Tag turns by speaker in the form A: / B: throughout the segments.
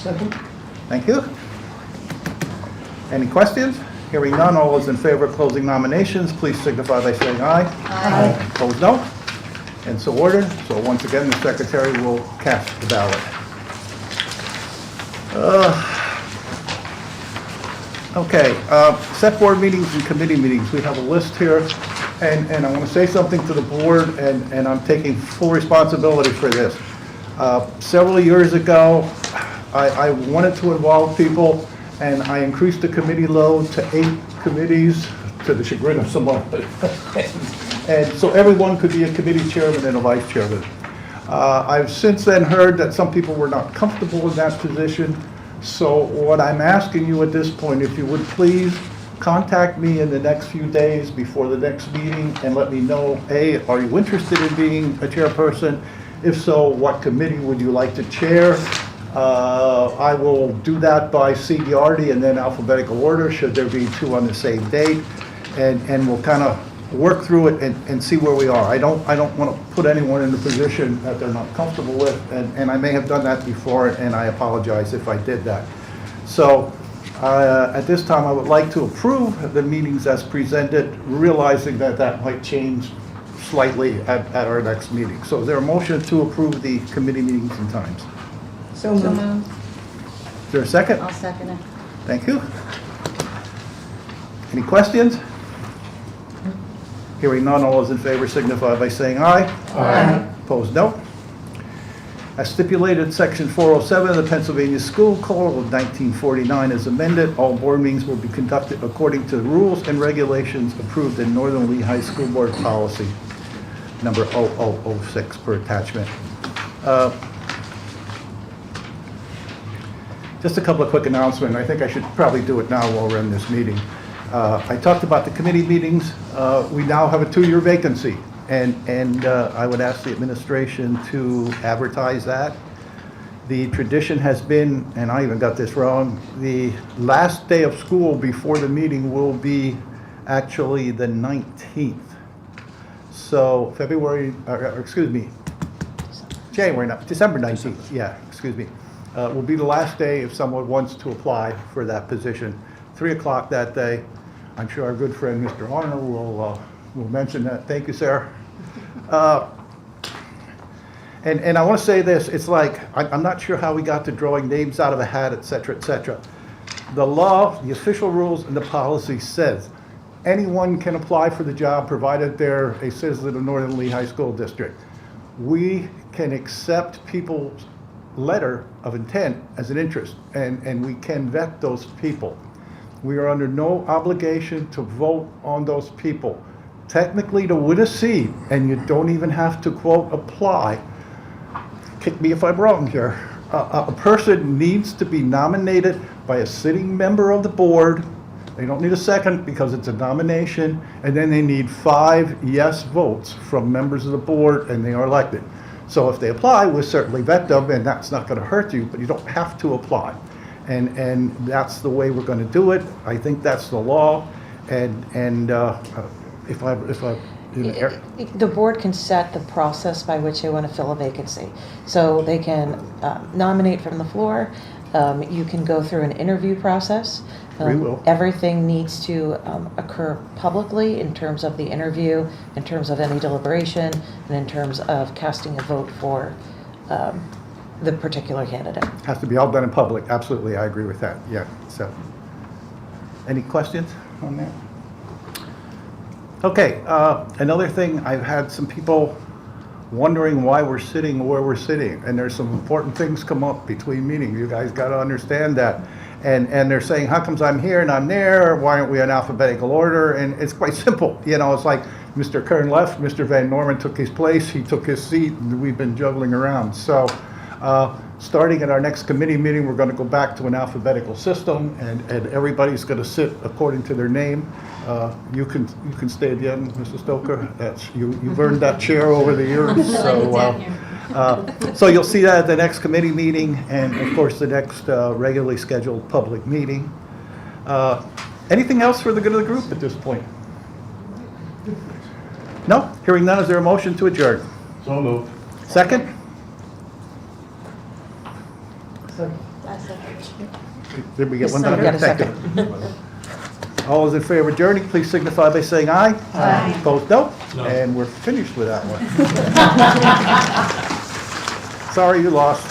A: Second.
B: Thank you. Any questions? Hearing none, all those in favor of closing nominations, please signify by saying aye.
A: Aye.
B: Opposed, no. And so ordered. So once again, the secretary will cast the ballot. Okay, set board meetings and committee meetings. We have a list here, and I want to say something to the board, and I'm taking full responsibility for this. Several years ago, I wanted to involve people, and I increased the committee load to 8 committees, to the chagrin of some of it. And so everyone could be a committee chairman and a vice chairman. I've since then heard that some people were not comfortable in that position. So what I'm asking you at this point, if you would please contact me in the next few days before the next meeting and let me know, A, are you interested in being a chairperson? If so, what committee would you like to chair? I will do that by seniority and then alphabetical order, should there be 2 on the same date. And we'll kind of work through it and see where we are. I don't want to put anyone in a position that they're not comfortable with, and I may have done that before, and I apologize if I did that. So at this time, I would like to approve the meetings as presented, realizing that that might change slightly at our next meeting. So is there a motion to approve the committee meetings and times?
A: So moved.
B: Is there a second?
C: I'll second it.
B: Thank you. Any questions? Hearing none, all those in favor signify by saying aye.
A: Aye.
B: Opposed, no. As stipulated, Section 407 of the Pennsylvania School Code of 1949 is amended. All board meetings will be conducted according to the rules and regulations approved in Northern Lehigh School Board Policy number 0006 per attachment. Just a couple of quick announcements. I think I should probably do it now while we're in this meeting. I talked about the committee meetings. We now have a 2-year vacancy, and I would ask the administration to advertise that. The tradition has been, and I even got this wrong, the last day of school before the meeting will be actually the 19th. So December 19th, yeah, excuse me, will be the last day if someone wants to apply for that position. 3 o'clock that day. I'm sure our good friend Mr. Horner will mention that. Thank you, sir. And I want to say this, it's like, I'm not sure how we got to drawing names out of a hat, et cetera, et cetera. The law, the official rules, and the policy says anyone can apply for the job provided they're a citizen of Northern Lehigh School District. We can accept people's letter of intent as an interest, and we can vet those people. We are under no obligation to vote on those people. Technically, to win a seat, and you don't even have to, quote, apply, kick me if I'm wrong here, a person needs to be nominated by a sitting member of the board. They don't need a second because it's a nomination, and then they need 5 yes votes from members of the board, and they are elected. So if they apply, we'll certainly vet them, and that's not going to hurt you, but you don't have to apply. And that's the way we're going to do it. I think that's the law. And if I
D: The board can set the process by which they want to fill a vacancy. So they can nominate from the floor. You can go through an interview process.
B: We will.
D: Everything needs to occur publicly in terms of the interview, in terms of any deliberation, and in terms of casting a vote for the particular candidate.
B: Has to be all done in public. Absolutely, I agree with that. Yeah. So, any questions on that? Okay. Another thing, I've had some people wondering why we're sitting where we're sitting, and there's some important things come up between meetings. You guys got to understand that. And they're saying, how comes I'm here and I'm there? Why aren't we in alphabetical order? And it's quite simple. You know, it's like Mr. Kern left, Mr. Van Norman took his place, he took his seat, and we've been juggling around. So starting at our next committee meeting, we're going to go back to an alphabetical system, and everybody's going to sit according to their name. You can stay at the end, Mr. Stoker. You've earned that chair over the years. So you'll see that at the next committee meeting, and of course the next regularly scheduled public meeting. Anything else for the good of the group at this point? No? Hearing none, is there a motion to adjourn?
A: So moved.
B: Second? Did we get one
D: We
B: done?
D: got a
B: Thank you. All those in favor of adjourning, please signify by saying aye.
A: Aye.
B: Opposed, no. And we're finished with that one. Sorry you lost.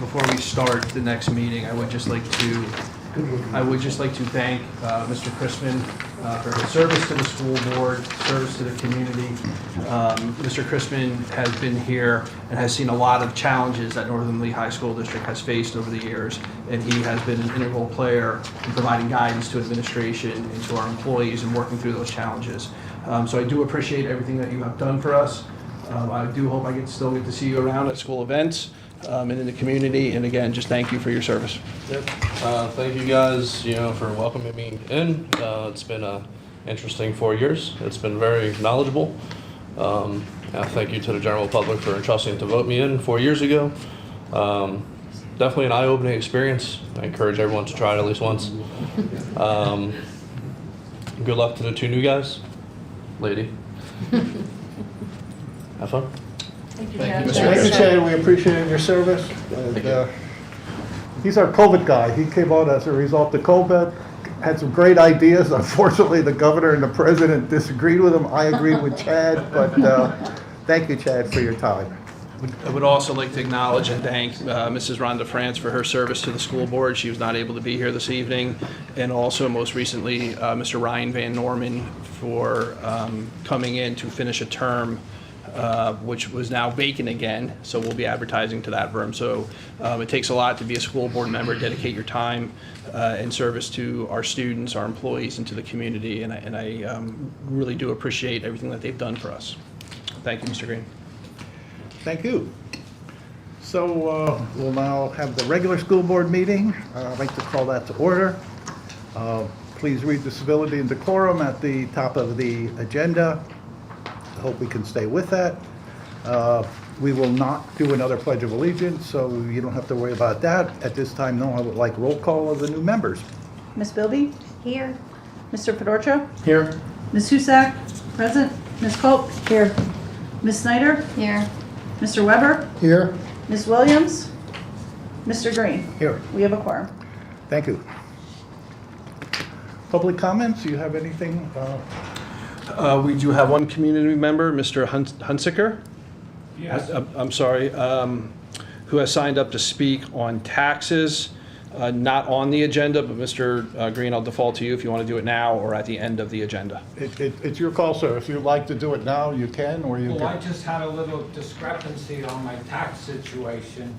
C: Before we start the next meeting, I would just like to thank Mr. Chrisman for his service to the school board, service to the community. Mr. Chrisman has been here and has seen a lot of challenges that Northern Lehigh School District has faced over the years, and he has been an integral player in providing guidance to administration and to our employees and working through those challenges. So I do appreciate everything that you have done for us. I do hope I still get to see you around at school events and in the community. And again, just thank you for your service.
E: Thank you guys, for welcoming me in. It's been an interesting 4 years. It's been very knowledgeable. Thank you to the general public for entrusting to vote me in 4 years ago. Definitely an eye-opening experience. I encourage everyone to try it at least once. Good luck to the two new guys. Lady. Have fun.
C: Thank you,
B: Thank you,
C: Mr.
B: Chad. We appreciate your service. And, he's our COVID guy. He came on as a result of COVID, had some great ideas. Unfortunately, the governor and the president disagreed with him. I agreed with Chad, but thank you, Chad, for your time.
C: I would also like to acknowledge and thank Mrs. Rhonda France for her service to the school board. She was not able to be here this evening. And also, most recently, Mr. Ryan Van Norman for coming in to finish a term which was now vacant again, so we'll be advertising to that firm. So it takes a lot to be a school board member, dedicate your time and service to our students, our employees, and to the community, and I really do appreciate everything that they've done for us. Thank you, Mr. Green.
B: Thank you. So we'll now have the regular school board meeting. I'd like to call that to order. Please read the civility and decorum at the top of the agenda. I hope we can stay with that. We will not do another Pledge of Allegiance, so you don't have to worry about that. At this time, no, I would like roll call of the new members.
A: Ms. Bilby?
F: Here.
A: Mr. Fedorcha?
C: Here.
A: Ms. Husak? Present. Ms. Culp? Here. Ms. Snyder?
F: Here.
A: Mr. Weber?
B: Here.
A: Ms. Williams? Mr. Green?
B: Here.
A: We have a quorum.
B: Thank you. Public comments, do you have anything?
C: We do have one community member, Mr. Hunsicker. Yes. I'm sorry, who has signed up to speak on taxes, not on the agenda, but Mr. Green, I'll default to you if you want to do it now or at the end of the agenda.
B: It's your call, sir. If you'd like to do it now, you can, or you
G: Well, I
B: can.
G: just had a little discrepancy on my tax situation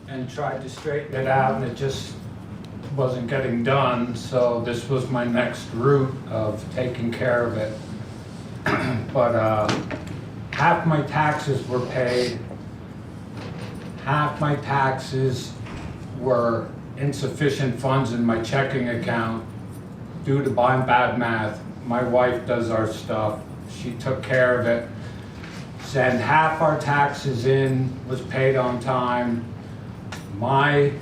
G: and tried to straighten it out, and it just wasn't getting done, so this was my next route of taking care of it. But half my taxes were paid, half my taxes were insufficient funds in my checking account due to bad math. My wife does our stuff, she took care of it. Send half our taxes in, was paid on time. My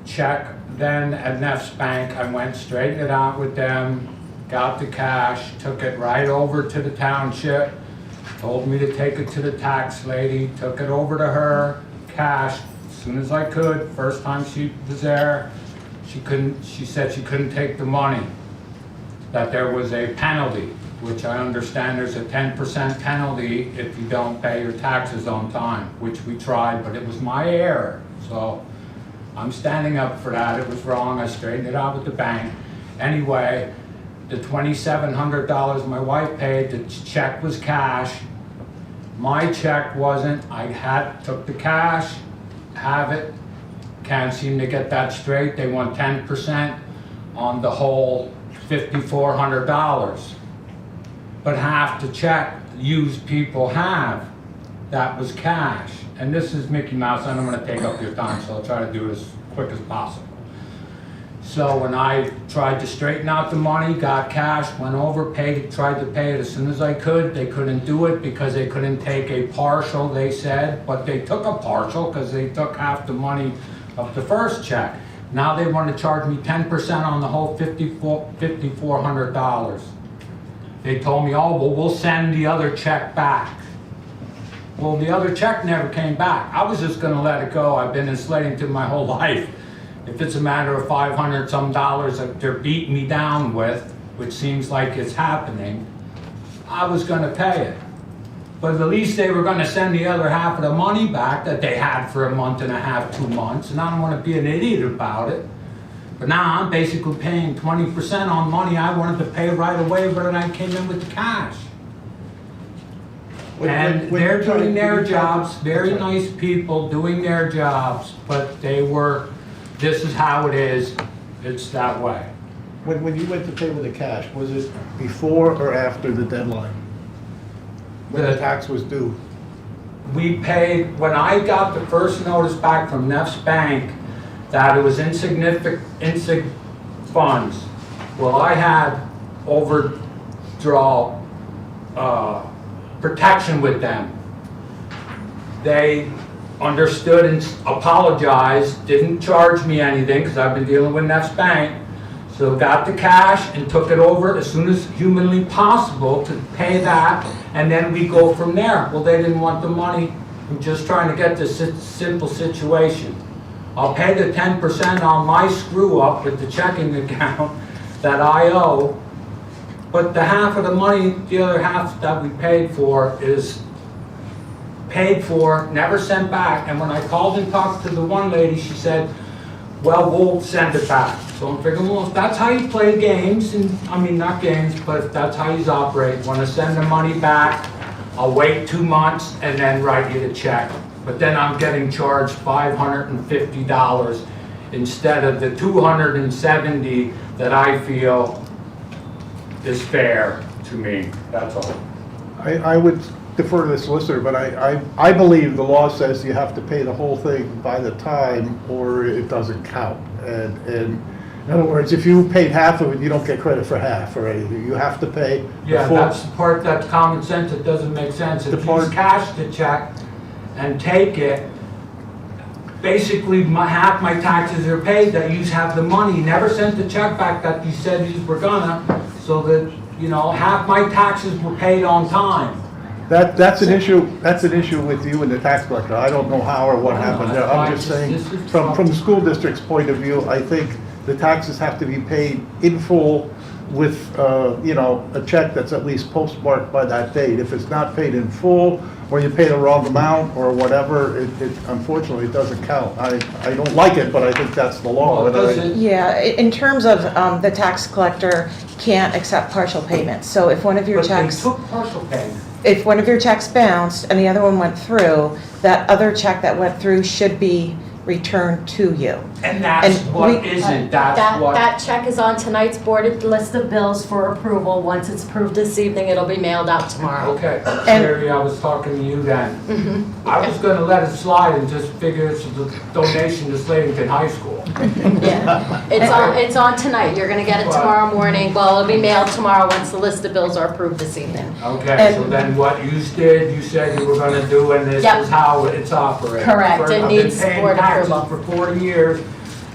G: check then at Neff's Bank, I went, straightened it out with them, got the cash, took it right over to the township, told me to take it to the tax lady, took it over to her, cash, as soon as I could. First time she was there, she said she couldn't take the money, that there was a penalty, which I understand there's a 10% penalty if you don't pay your taxes on time, which we tried, but it was my error. So I'm standing up for that. It was wrong. I straightened it out with the bank. Anyway, the $2,700 my wife paid, the check was cash. My check wasn't. I took the cash, have it. Can't seem to get that straight. They want 10% on the whole $5,400. But half the check used people have, that was cash. And this is Mickey Mouse. I don't want to take up your time, so I'll try to do it as quick as possible. So when I tried to straighten out the money, got cash, went over, paid, tried to pay it as soon as I could. They couldn't do it because they couldn't take a partial, they said, but they took a partial because they took half the money of the first check. Now they want to charge me 10% on the whole $5,400. They told me, oh, well, we'll send the other check back. Well, the other check never came back. I was just gonna let it go. I've been insulating to my whole life. If it's a matter of $500 some that they're beating me down with, which seems like it's happening, I was gonna pay it. But at least they were gonna send the other half of the money back that they had for a month and a half, 2 months, and I don't wanna be an idiot about it. But now I'm basically paying 20% on money I wanted to pay right away, but I came in with the cash. And they're doing their jobs, very nice people doing their jobs, but this is how it is, it's that way.
B: When you went to pay with the cash, was it before or after the deadline? When the tax was due?
G: We paid, when I got the first notice back from Neff's Bank that it was insignificant funds, well, I had overdraw protection with them. They understood and apologized, didn't charge me anything because I've been dealing with Neff's Bank. So got the cash and took it over as soon as humanly possible to pay that, and then we go from there. Well, they didn't want the money. I'm just trying to get this simple situation. I'll pay the 10% on my screw up with the checking account that I owe, but the half of the money, the other half that we paid for is paid for, never sent back. And when I called and talked to the one lady, she said, well, we'll send it back. So I'm figuring, well, if that's how you play games, and I mean, not games, but if that's how you operate, want to send the money back, I'll wait 2 months and then write you the check. But then I'm getting charged $550 instead of the $270 that I feel is fair to me, that's all.
B: I would defer to the solicitor, but I believe the law says you have to pay the whole thing by the time or it doesn't count. And in other words, if you paid half of it, you don't get credit for half or anything. You have to pay the
G: Yeah,
B: full.
G: that's the part that's common sense, it doesn't make sense. If you cash the check and take it, basically half my taxes are paid, that you have the money. You never sent the check back that you said you were gonna, so that, you know, half my taxes were paid on time.
B: That's an issue with you and the tax collector. I don't know how or what happened there. I'm just saying, from the school district's point of view, I think the taxes have to be paid in full with, you know, a check that's at least postmarked by that date. If it's not paid in full, or you pay the wrong amount, or whatever, unfortunately, it doesn't count. I don't like it, but I think that's the law.
G: Well, does it-
D: Yeah, in terms of the tax collector can't accept partial payments. So if one of your
G: But they
D: checks,
G: took partial payment.
D: if one of your checks bounced and the other one went through, that other check that went through should be returned to you.
G: And that's
D: And
G: what
D: we-
G: isn't, that's what.
F: That check is on tonight's boarded list of bills for approval. Once it's approved this evening, it'll be mailed out tomorrow.
G: Okay, Sherry, I was talking to you then. I was gonna let it slide and just figure it's a donation to Slavington High School.
F: Yeah, it's on tonight. You're gonna get it tomorrow morning. Well, it'll be mailed tomorrow once the list of bills are approved this evening.
G: Okay, so
D: And-
G: then what you did, you said you were gonna do, and this
F: Yep.
G: is how it's operating.
F: Correct, it needs
G: I've been
F: board
G: paying
F: approval.
G: taxes for 40 years,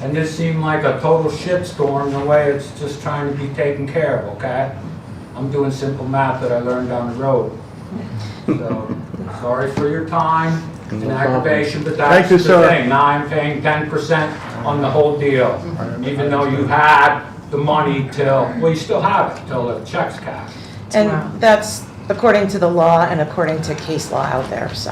G: and this seemed like a total shitstorm, the way it's just trying to be taken care of, okay? I'm doing simple math that I learned down the road. So, sorry for your time and aggravation, but
B: Thank
G: that's
B: you,
G: the
B: sir.
G: thing. Now I'm paying 10% on the whole deal, even though you had the money till, well, you still have it till the check's cashed.
D: And that's according to the law and according to case law out there, so.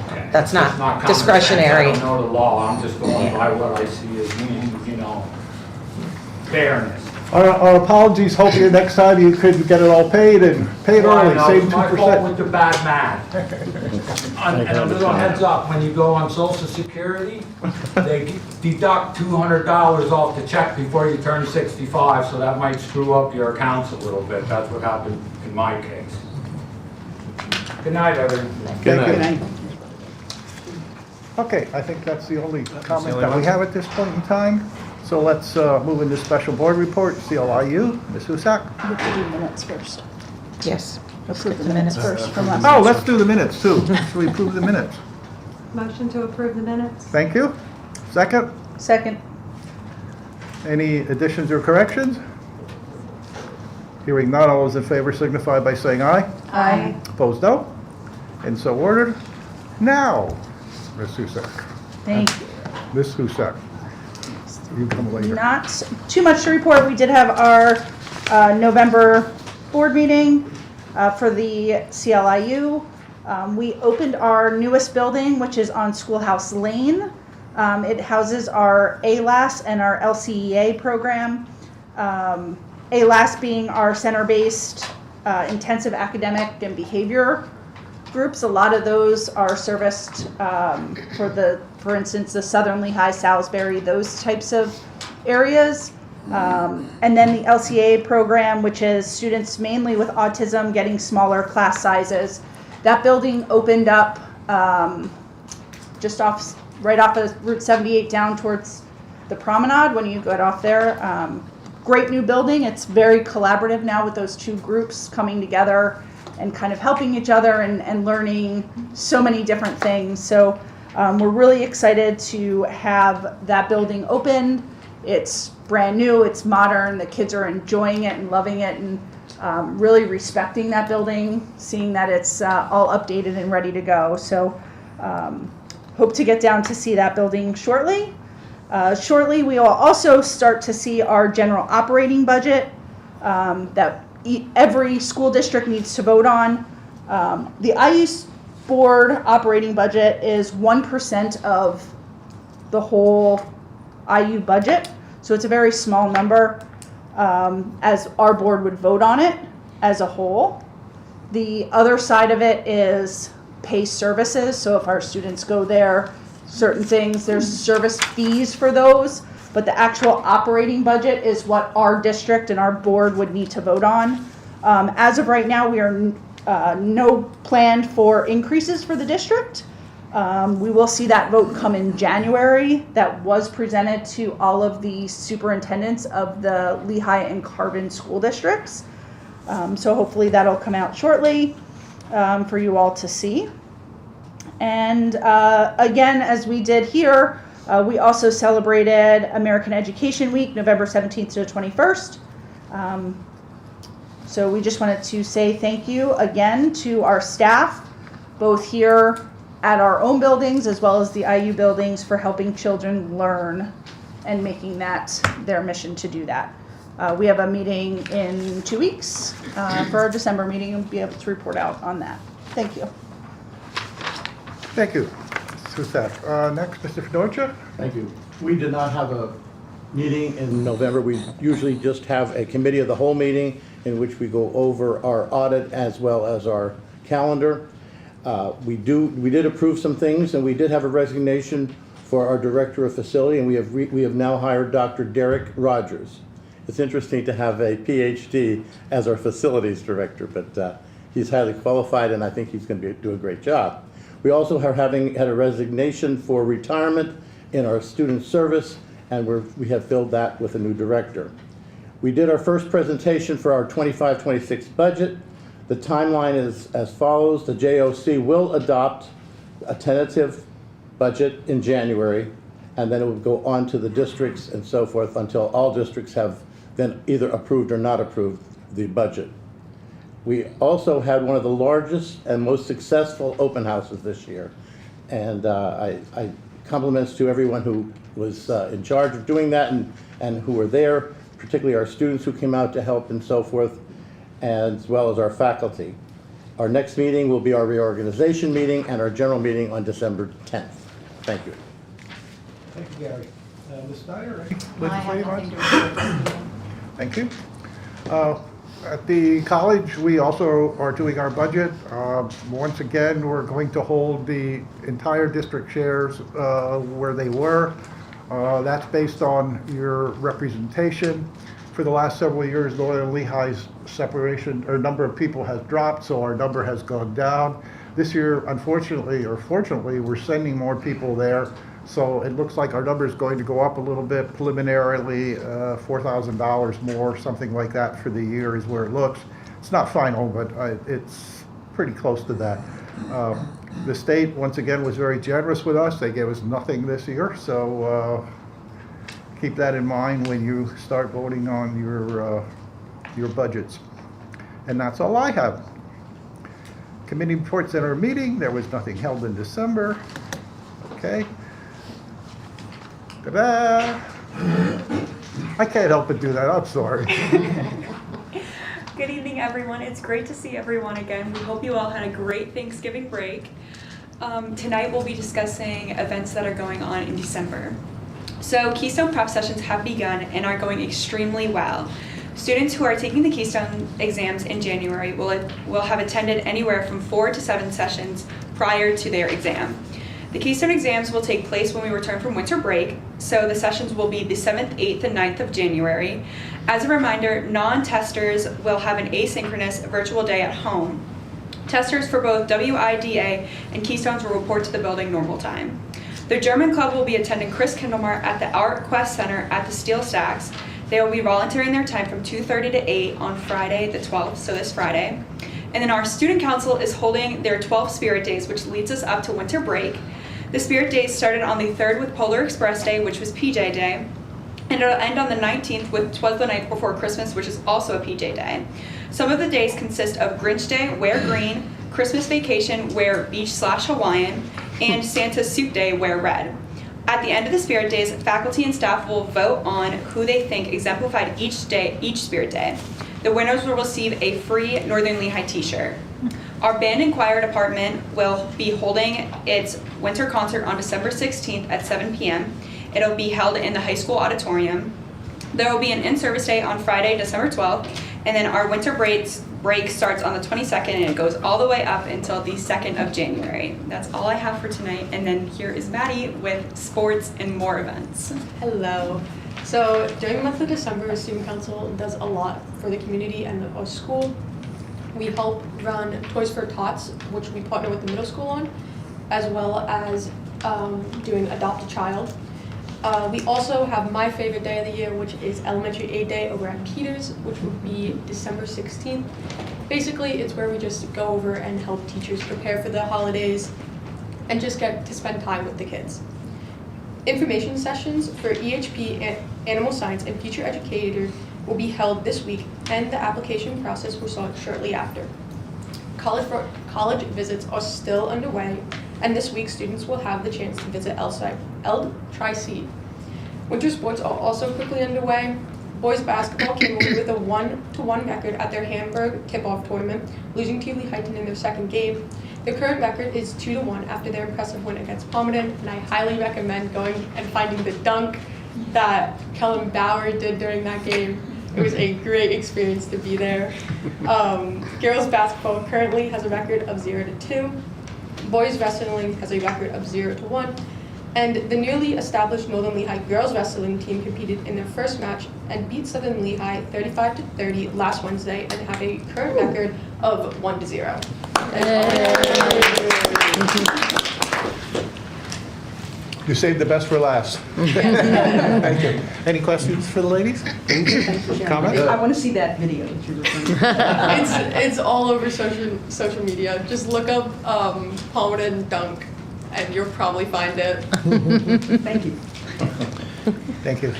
G: Okay.
D: That's not
G: It's common
D: discretionary.
G: sense. I don't know the law, I'm just going
D: Yeah.
G: by what I see as being, you know, fairness.
B: Our apologies, hopefully next time you could get it all paid and paid
G: Well, I
B: early,
G: know,
B: save
G: it's my fault
B: 2%.
G: with the bad math. And a little heads up, when you go on Social Security, they deduct $200 off the check before you turn 65, so that might screw up your accounts a little bit. That's what happened in my case. Good night, everyone.
B: Thank you. Okay, I think that's the only comment
C: only
B: that we
C: one.
B: have at this point in time. So let's move into special board report, CLIU, Ms. Husak.
A: We'll do the minutes first.
D: Yes. let's
A: Approve
D: get
A: the minutes first from last.
B: Oh, let's do the minutes too. Should we approve the minutes?
H: Motion to approve the minutes?
B: Thank you. Second,
A: Second.
B: Any additions or corrections? Hearing none, all those in favor signify by saying aye.
A: Aye.
B: Opposed, no. And so ordered. Now, Ms. Husak.
A: Thank you.
B: Ms. Husak, you come later.
A: Not too much to report. We did have our November board meeting for the CLIU. We opened our newest building, which is on Schoolhouse Lane. It houses our ALAS and our LCEA program. ALAS being our center-based intensive academic and behavior groups. A lot of those are serviced for instance, the Southern Lehigh, Salisbury, those types of areas. And then the LCA program, which is students mainly with autism getting smaller class sizes. That building opened up just right off of Route 78 down towards the promenade when you get off there. Great new building. It's very collaborative now with those two groups coming together and kind of helping each other and learning so many different things. So we're really excited to have that building opened. It's brand new, it's modern, the kids are enjoying it and loving it, and really respecting that building, seeing that it's all updated and ready to go. So hope to get down to see that building shortly. Shortly, we will also start to see our general operating budget that every school district needs to vote on. The IU board operating budget is 1% of the whole IU budget, so it's a very small number as our board would vote on it as a whole. The other side of it is pay services, so if our students go there, certain things, there's service fees for those, but the actual operating budget is what our district and our board would need to vote on. As of right now, we are no planned for increases for the district. We will see that vote come in January. That was presented to all of the superintendents of the Lehigh and Carbon school districts. So hopefully that'll come out shortly for you all to see. And again, as we did here, we also celebrated American Education Week, November 17th to the 21st. So we just wanted to say thank you again to our staff, both here at our own buildings as well as the IU buildings, for helping children learn and making that their mission to do that. We have a meeting in 2 weeks for our December meeting, and we'll be able to report out on that. Thank you.
B: Thank you. Who's that? Next, Mr. Fedorcha?
H: Thank you. We did not have a meeting in November. We usually just have a committee of the whole meeting in which we go over our audit as well as our calendar. We did approve some things, and we did have a resignation for our director of facility, and we have now hired Dr. Derek Rogers. It's interesting to have a PhD as our facilities director, but he's highly qualified, and I think he's going to do a great job. We also are had a resignation for retirement in our student service, and we have filled that with a new director. We did our first presentation for our 25-26 budget. The timeline is as follows. The JOC will adopt a tentative budget in January, and then it will go on to the districts and so forth until all districts have then either approved or not approved the budget. We also had one of the largest and most successful open houses this year, and I compliments to everyone who was in charge of doing that and who were there, particularly our students who came out to help and so forth, as well as our faculty. Our next meeting will be our reorganization meeting and our general meeting on December 10th. Thank you.
B: Thank you, Gary. Ms. Snyder, any
F: I have
B: legislative
F: nothing
B: items?
F: to report.
B: Thank you. At the college, we also are doing our budget. Once again, we're going to hold the entire district shares where they were. That's based on your representation. For the last several years, Northern Lehigh's separation or number of people has dropped, so our number has gone down. This year, unfortunately or fortunately, we're sending more people there. So it looks like our number is going to go up a little bit, preliminarily $4,000 more, something like that for the year is where it looks. It's not final, but it's pretty close to that. The state, once again, was very generous with us. They gave us nothing this year, so keep that in mind when you start voting on your budgets. And that's all I have. Committee reports at our meeting, there was nothing held in December. Okay. Ta-da! I can't help but do that, I'm sorry.
I: Good evening, everyone. It's great to see everyone again. We hope you all had a great Thanksgiving break. Tonight we'll be discussing events that are going on in December. So Keystone prep sessions have begun and are going extremely well. Students who are taking the Keystone exams in January will have attended anywhere from 4 to 7 sessions prior to their exam. The Keystone exams will take place when we return from winter break, so the sessions will be the 7th, 8th, and 9th of January. As a reminder, non-testers will have an asynchronous virtual day at home. Testers for both WIDA and Keystones will report to the building normal time. The German Club will be attending Chris Kindlemar at the Art Quest Center at the Steel Stacks. They will be volunteering their time from 2:30 to 8 on Friday the 12th, so this Friday. And then our student council is holding their 12 Spirit Days, which leads us up to winter break. The Spirit Days started on the 3rd with Polar Express Day, which was PJ Day. And it'll end on the 19th with 'Twas the Night Before Christmas, which is also a PJ Day. Some of the days consist of Grinch Day, Wear Green, Christmas Vacation, Wear Beach/Hawaiian, and Santa Suit Day, Wear Red. At the end of the Spirit Days, faculty and staff will vote on who they think exemplified each Spirit Day. The winners will receive a free Northern Lehigh t-shirt. Our band and choir department will be holding its winter concert on December 16th at 7 p.m. It'll be held in the high school auditorium. There will be an in-service day on Friday, December 12th, and then our winter break starts on the 22nd, and it goes all the way up until the 2nd of January. That's all I have for tonight, and then here is Maddie with sports and more events.
J: Hello. So during the month of December, Student Council does a lot for the community and our school. We help run Toys for Tots, which we partner with the middle school on, as well as doing Adopt a Child. We also have my favorite day of the year, which is Elementary Aid Day over at Peters, which will be December 16th. Basically, it's where we just go over and help teachers prepare for the holidays and just get to spend time with the kids. Information sessions for EHP, Animal Science, and Future Educator will be held this week, and the application process will start shortly after. College visits are still underway, and this week students will have the chance to visit El Tri-C. Winter sports are also quickly underway. Boys basketball came away with a 1-1 record at their Hamburg tip-off tournament, losing to Lehigh in their second game. The current record is 2-1 after their impressive win against Palmerton, and I highly recommend going and finding the dunk that Kellen Bauer did during that game. It was a great experience to be there. Girls basketball currently has a record of 0-2. Boys wrestling has a record of 0-1. And the newly established Northern Lehigh girls wrestling team competed in their first match and beat Southern Lehigh 35-30 last Wednesday and have a current record of 1-0.
B: You saved the best for last. Thank you. Any questions for the ladies? Comment?
K: I want to see that video that you're referring to.
J: It's all over social media. Just look up Palmerton dunk, and you'll probably find it.
K: Thank you.
B: Thank you.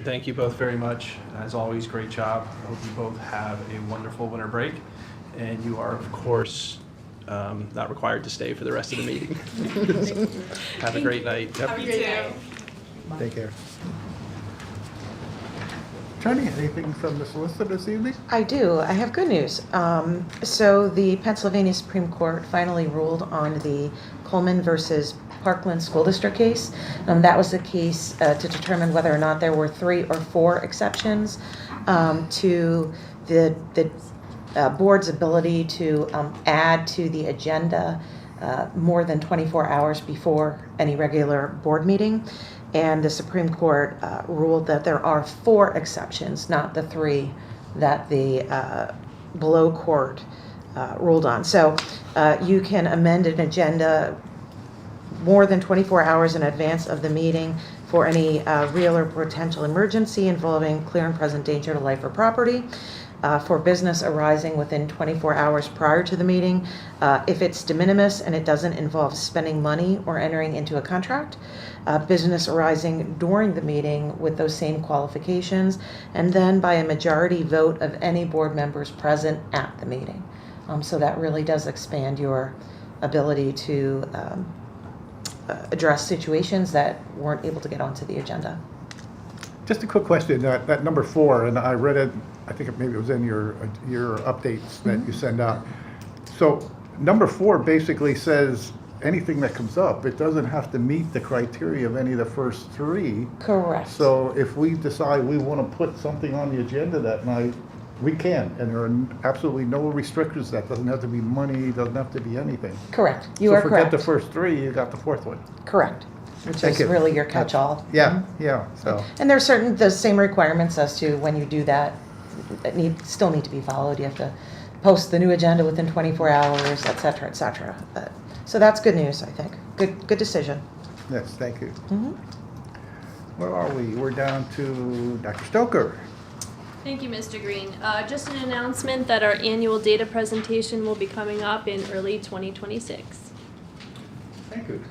C: Thank you both very much. As always, great job. I hope you both have a wonderful winter break. And you are, of course, not required to stay for the rest of the meeting. So, have a great night. Yep.
J: Have a great day.
B: Take care. Attorney, anything from the solicitor this evening?
D: I do. I have good news. So the Pennsylvania Supreme Court finally ruled on the Coleman versus Parkland School District case. That was the case to determine whether or not there were 3 or 4 exceptions to the board's ability to add to the agenda more than 24 hours before any regular board meeting. And the Supreme Court ruled that there are 4 exceptions, not the 3 that the below court ruled on. So you can amend an agenda more than 24 hours in advance of the meeting for any real or potential emergency involving clear and present danger to life or property. for business arising within 24 hours prior to the meeting. If it's de minimis and it doesn't involve spending money or entering into a contract, business arising during the meeting with those same qualifications, and then by a majority vote of any board members present at the meeting. So that really does expand your ability to address situations that weren't able to get onto the agenda.
B: Just a quick question, that number 4, and I read it, I think maybe it was in your updates that you send out. So number 4 basically says anything that comes up, it doesn't have to meet the criteria of any of the first 3.
D: Correct.
B: So if we decide we want to put something on the agenda that night, we can, and there are absolutely no restrictions. That doesn't have to be money, doesn't have to be anything.
D: Correct. You are
B: So
D: correct.
B: forget the first 3, you got the 4th one.
D: Correct. Which
B: Thank
D: is
B: you.
D: really your catch-all.
B: Yeah, yeah, so.
D: And there's the same requirements as to when you do that still need to be followed. You have to post the new agenda within 24 hours, et cetera, et cetera. So that's good news, I think. Good decision.
B: Yes, thank you.
D: Mhm.
B: Where are we? We're down to Dr. Stoker.
L: Thank you, Mr. Green. Just an announcement that our annual data presentation will be coming up in early 2026.
B: Thank you.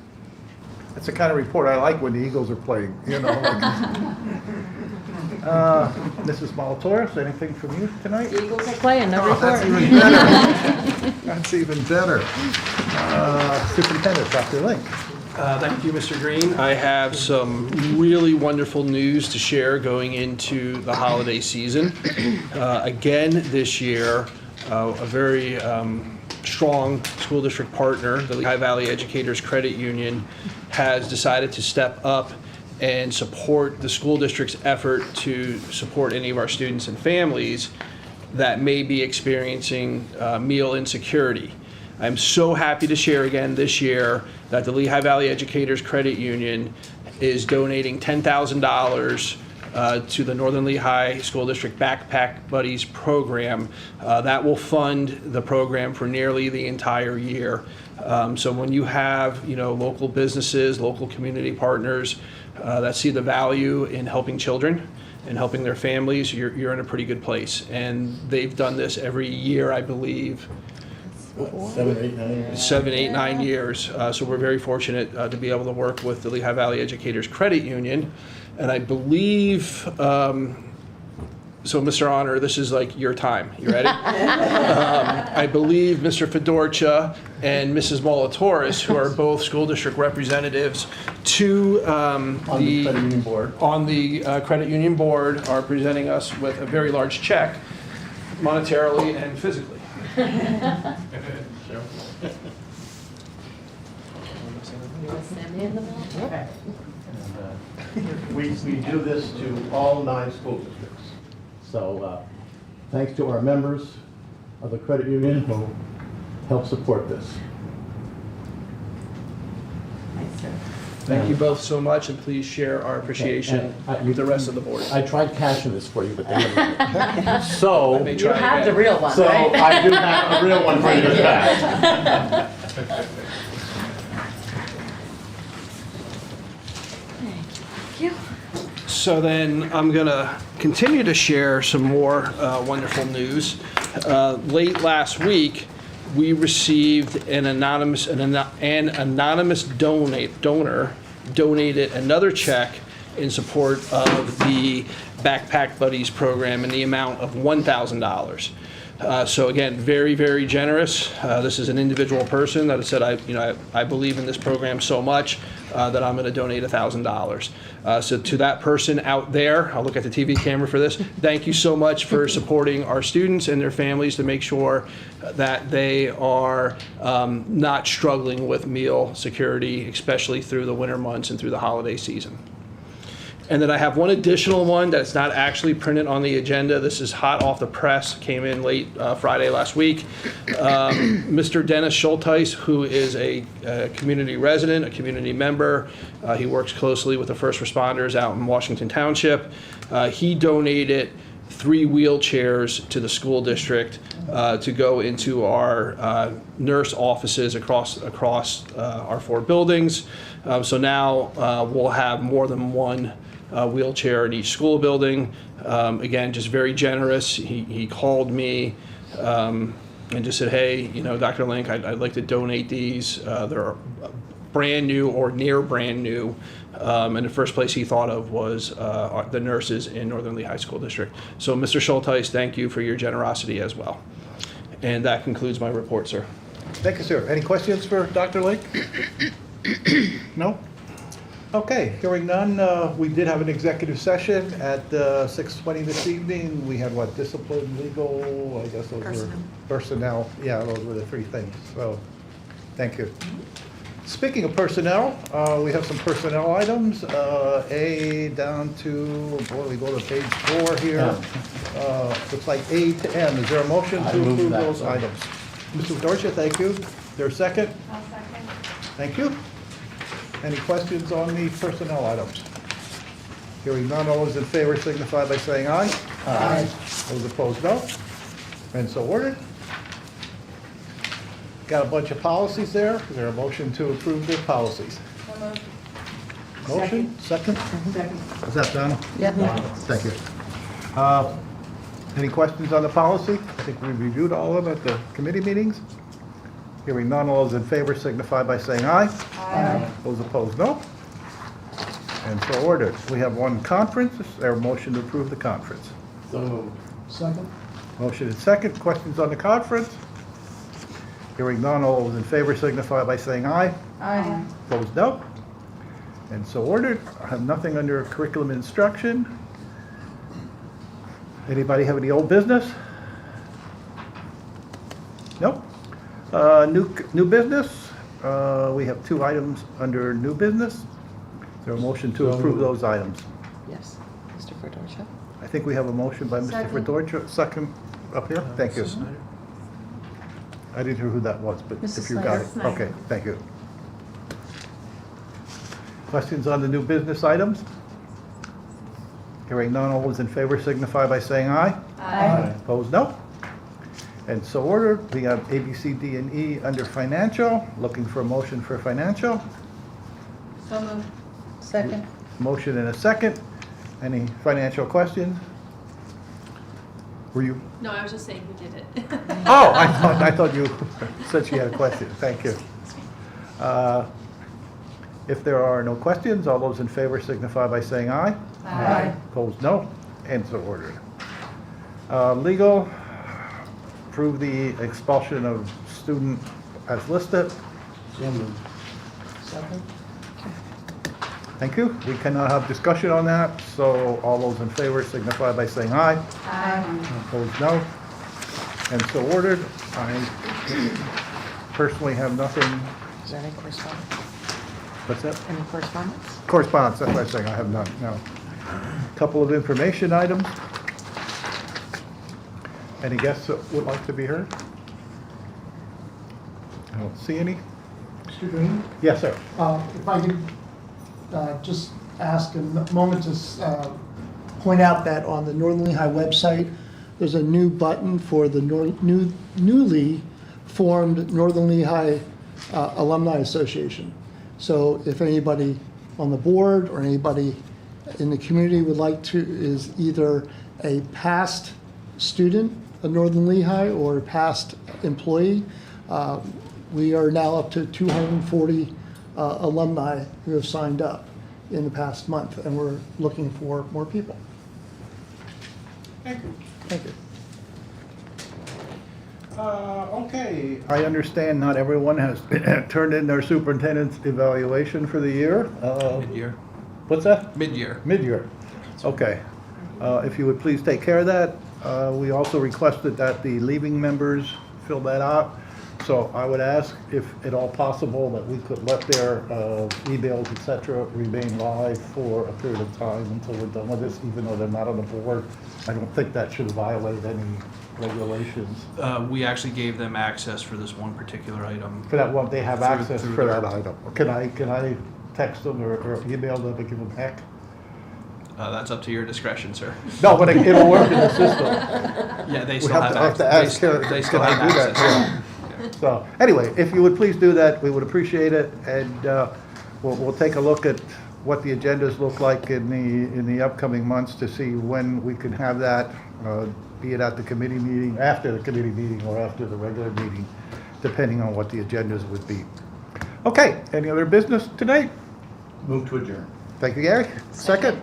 B: That's the kind of report I like when the Eagles are playing, you know. Mrs. Malatoris, anything from you tonight?
F: Eagles are playing, no
B: Oh, that's
F: report.
B: even better. That's even better. Superintendent, Dr. Link.
C: Thank you, Mr. Green. I have some really wonderful news to share going into the holiday season. Again, this year, a very strong school district partner, the Lehigh Valley Educators Credit Union, has decided to step up and support the school district's effort to support any of our students and families that may be experiencing meal insecurity. I'm so happy to share again this year that the Lehigh Valley Educators Credit Union is donating $10,000 to the Northern Lehigh School District Backpack Buddies program. That will fund the program for nearly the entire year. So when you have, local businesses, local community partners that see the value in helping children and helping their families, you're in a pretty good place. And they've done this every year, I believe.
H: 7, 8, 9.
C: 7, 8, 9 years. So we're very fortunate to be able to work with the Lehigh Valley Educators Credit Union. And I believe, so Mr. Honor, this is like your time. You ready? I believe Mr. Fedorcha and Mrs. Molatoris, who are both school district representatives to
H: On the credit union board.
C: on the credit union board, are presenting us with a very large check, monetarily and physically.
F: You want to stand me in the middle? Okay.
H: We do this to all 9 school districts. So thanks to our members of the credit union who help support this.
F: Thanks, sir.
C: Thank you both so much, and please share our appreciation with the rest of the board.
H: I tried cashing this for you, but they never did. So,
C: May
F: You
C: try
F: have the
C: again.
F: real one,
H: so
F: right?
H: I do have a real one for you to pass.
C: So then I'm going to continue to share some more wonderful news. Late last week, we received an anonymous donor donated another check in support of the Backpack Buddies program in the amount of $1,000. So again, very, very generous. This is an individual person that has said, I believe in this program so much that I'm going to donate $1,000. So to that person out there, I'll look at the TV camera for this. Thank you so much for supporting our students and their families to make sure that they are not struggling with meal security, especially through the winter months and through the holiday season. And then I have one additional one that's not actually printed on the agenda. This is hot off the press, came in late Friday last week. Mr. Dennis Schulteis, who is a community resident, a community member, he works closely with the first responders out in Washington Township. He donated 3 wheelchairs to the school district to go into our nurse offices across our 4 buildings. So now we'll have more than one wheelchair in each school building. Again, just very generous. He called me and just said, hey, Dr. Link, I'd like to donate these. They're brand new or near brand new. And the first place he thought of was the nurses in Northern Lehigh School District. So Mr. Schulteis, thank you for your generosity as well. And that concludes my report, sir.
B: Thank you, sir. Any questions for Dr. Lake? No? Okay, hearing none, we did have an executive session at 6:20 this evening. We had what, discipline, legal, I guess those were personnel. Yeah, those were the three things, so, thank you. Speaking of personnel, we have some personnel items, A down to, boy, we go to page 4 here. Looks like A to M. Is there a motion to approve those items? Mr. Dorcha, thank you. Is there a second?
I: I'll second.
B: Thank you. Any questions on the personnel items? Hearing none, all those in favor signify by saying aye. Aye. Those opposed, no. And so ordered. Got a bunch of policies there. Is there a motion to approve the policies? Motion, second?
K: Second.
B: Is that Donna?
D: Yep.
B: Thank you. Any questions on the policy? I think we reviewed all of them at the committee meetings. Hearing none, all those in favor signify by saying aye. Aye. Those opposed, no. And so ordered. We have one conference. Is there a motion to approve the conference?
H: So moved.
K: Second.
B: Motion and second. Questions on the conference? Hearing none, all those in favor signify by saying aye.
K: Aye.
B: Opposed, no. And so ordered. I have nothing under curriculum instruction. Anybody have any old business? Nope. New business. We have 2 items under new business. Is there a motion to approve those items?
D: Yes. Mr. Fedorcha?
B: I think we have a motion by Mr.
K: Second.
B: Fedorcha. Second up here. Thank you. I didn't hear who that was, but
K: Mrs.
B: if you got it.
K: Snyder.
B: Okay, thank you. Questions on the new business items? Hearing none, all those in favor signify by saying aye.
K: Aye.
B: Opposed, no. And so ordered. We have A, B, C, D, and E under financial. Looking for a motion for financial.
K: So moved.
D: Second.
B: Motion and a second. Any financial questions? Were you?
L: No, I was just saying who did it.
B: Oh, I thought you said she had a question. Thank you. If there are no questions, all those in favor signify by saying aye.
K: Aye.
B: Opposed, no. And so ordered. Legal, approve the expulsion of student as listed.
H: So moved. Second.
B: Thank you. We cannot have discussion on that, so all those in favor signify by saying aye.
K: Aye.
B: Opposed, no. And so ordered. I personally have nothing.
D: Is there any correspondence?
B: What's that?
D: Any correspondence?
B: Correspondence, that's what I'm saying, I have none, no. Couple of information items. Any guests that would like to be heard? I don't see any.
M: Mr. Green,
B: Yes, sir.
M: if I could just ask a moment to point out that on the Northern Lehigh website, there's a new button for the newly formed Northern Lehigh Alumni Association. So if anybody on the board or anybody in the community would like to, is either a past student of Northern Lehigh or a past employee, we are now up to 240 alumni who have signed up in the past month, and we're looking for more people.
B: Thank you.
M: Thank you.
B: Okay, I understand not everyone has turned in their superintendent's evaluation for the year.
C: Mid-year.
B: What's that?
C: Mid-year.
B: Mid-year. Okay. If you would please take care of that. We also requested that the leaving members fill that out. So I would ask if at all possible that we could let their emails, et cetera, remain live for a period of time until we're done with this, even though they're not on the board. I don't think that should violate any regulations.
C: We actually gave them access for this one particular item.
B: For that one, they have
C: Through-
B: access
C: through
B: for
C: their-
B: that item. Can I text them or email them and give them back?
C: That's up to your discretion, sir.
B: No, but it'll work in the system.
C: Yeah, they
B: We
C: still
B: have
C: have
B: to
C: access.
B: ask her,
C: They still
B: can I
C: have
B: do that?
C: access.
B: So, anyway, if you would please do that, we would appreciate it, and we'll take a look at what the agendas look like in the upcoming months to see when we can have that, be it at the committee meeting, after the committee meeting, or after the regular meeting, depending on what the agendas would be. Okay, any other business tonight?
H: Move to adjourn.
B: Thank you, Gary. Second?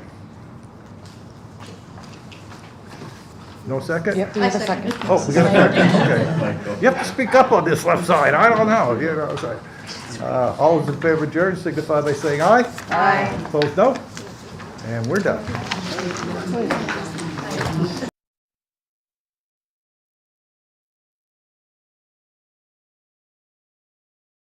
B: No second?
D: Yep, we have a second.
B: Oh, we got a second, okay. You have to speak up on this left side, I don't know, you know, sorry. All those in favor of adjourn signify by saying aye.
K: Aye.
B: Opposed, no? And we're done.